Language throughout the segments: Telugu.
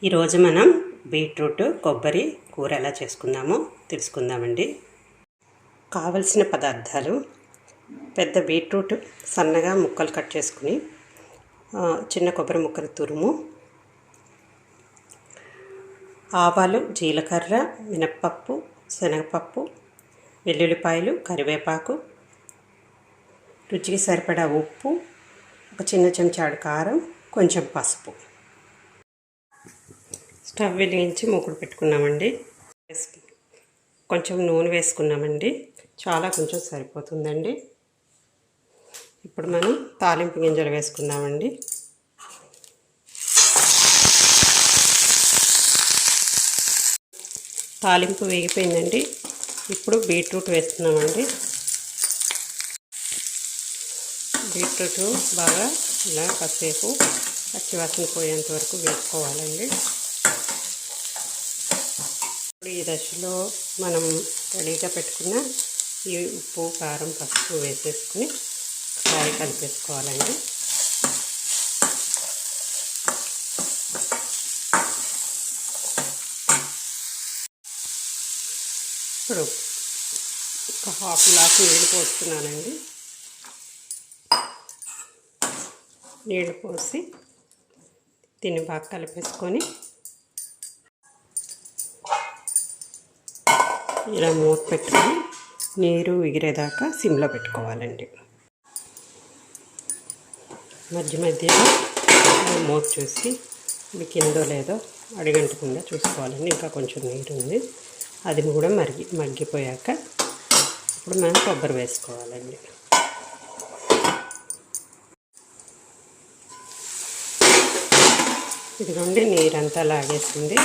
ఈరోజు మనం బీట్రూట్ కొబ్బరి కూర ఎలా చేసుకుందామో తెలుసుకుందామండి. కావలసిన పదార్థాలు: పెద్ద బీట్రూట్ సన్నగా ముక్కలు కట్ చేసుకుని, చిన్న కొబ్బరి ముక్కలు తురుము, ఆవాలు, జీలకర్ర, మినప్పప్పు, శనగపప్పు, వెల్లుల్లిపాయలు, కరివేపాకు, రుచికి సరిపడా ఉప్పు, ఒక చిన్న చెంచాడు కారం, కొంచెం పసుపు. స్టవ్ వెలిగించి మూకుడు పెట్టుకున్నామండి. కొంచెం నూనె వేసుకున్నామండి. కొంచెం సరిపోతుందండి. ఇప్పుడు మనం తాలింపు గింజలు వేసుకున్నామండి. తాలింపు వేగిపోయిందండి. ఇప్పుడు బీట్రూట్ వేస్తున్నామండి. బీట్రూట్ బాగా ఇలా కాసేపు పచ్చివాసన పోయేంత వరకు వేసుకోవాలండి. ఇప్పుడు ఈ దశలో మనం రెడీగా పెట్టుకున్న ఈ ఉప్పు, కారం, పసుపు వేసేసుకుని ఒకసారి కలిపేసుకోవాలండి. ఇప్పుడు ఒక హాఫ్ గ్లాస్ నీళ్ళు పోస్తున్నానండి. నీళ్ళు పోసి దీన్ని బాగా కలిపేసుకొని ఇలా మూత పెట్టుకొని నీరు ఎగిరేదాకా సిమ్లో పెట్టుకోవాలండి. మధ్య మధ్యలో మూత చూసి కిందో లేదో అడిగంటకుండా చూసుకోవాలండి. ఇంకా కొంచెం నీరు ఉంది, అది కూడా మగ్గిపోయాక ఇప్పుడు మనం కొబ్బరి వేసుకోవాలండి. ఇదిగోండి, నీరంతా లాగేసింది.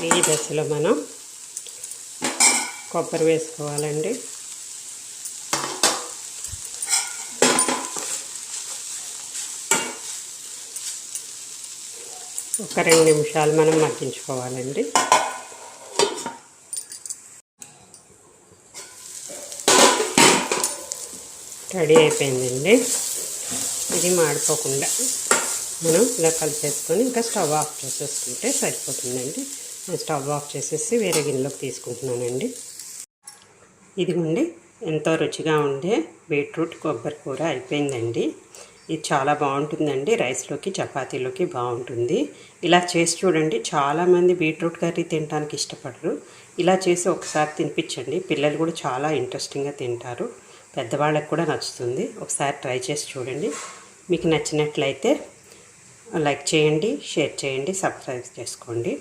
ఈ దశలో మనం కొబ్బరి వేసుకోవాలండి. ఒక 2 నిమిషాలు మనం మగ్గించుకోవాలండి. రెడీ అయిపోయిందండి. ఇది మాడిపోకుండా మనం ఇలా కలిపేసుకొని ఇంకా స్టవ్ ఆఫ్ చేసేసుకుంటే సరిపోతుందండి. నేను స్టవ్ ఆఫ్ చేసేసి వేరే గిన్నెలోకి తీసుకుంటున్నానండి. ఇదిగోండి, ఎంతో రుచిగా ఉండే బీట్రూట్ కొబ్బరి కూర అయిపోయిందండి. ఇది చాలా బాగుంటుందండి. రైస్లోకి, చపాతీలోకి బాగుంటుంది. ఇలా చేసి చూడండి. చాలామంది బీట్రూట్ కర్రీ తినడానికి ఇష్టపడరు. ఇలా చేసి ఒకసారి తినిపించండి. పిల్లలు కూడా చాలా ఇంట్రెస్టింగ్గా తింటారు. పెద్దవాళ్ళకి కూడా నచ్చుతుంది. ఒకసారి ట్రై చేసి చూడండి. మీకు నచ్చినట్లయితే లైక్ చేయండి, షేర్ చేయండి, సబ్స్క్రైబ్ చేసుకోండి.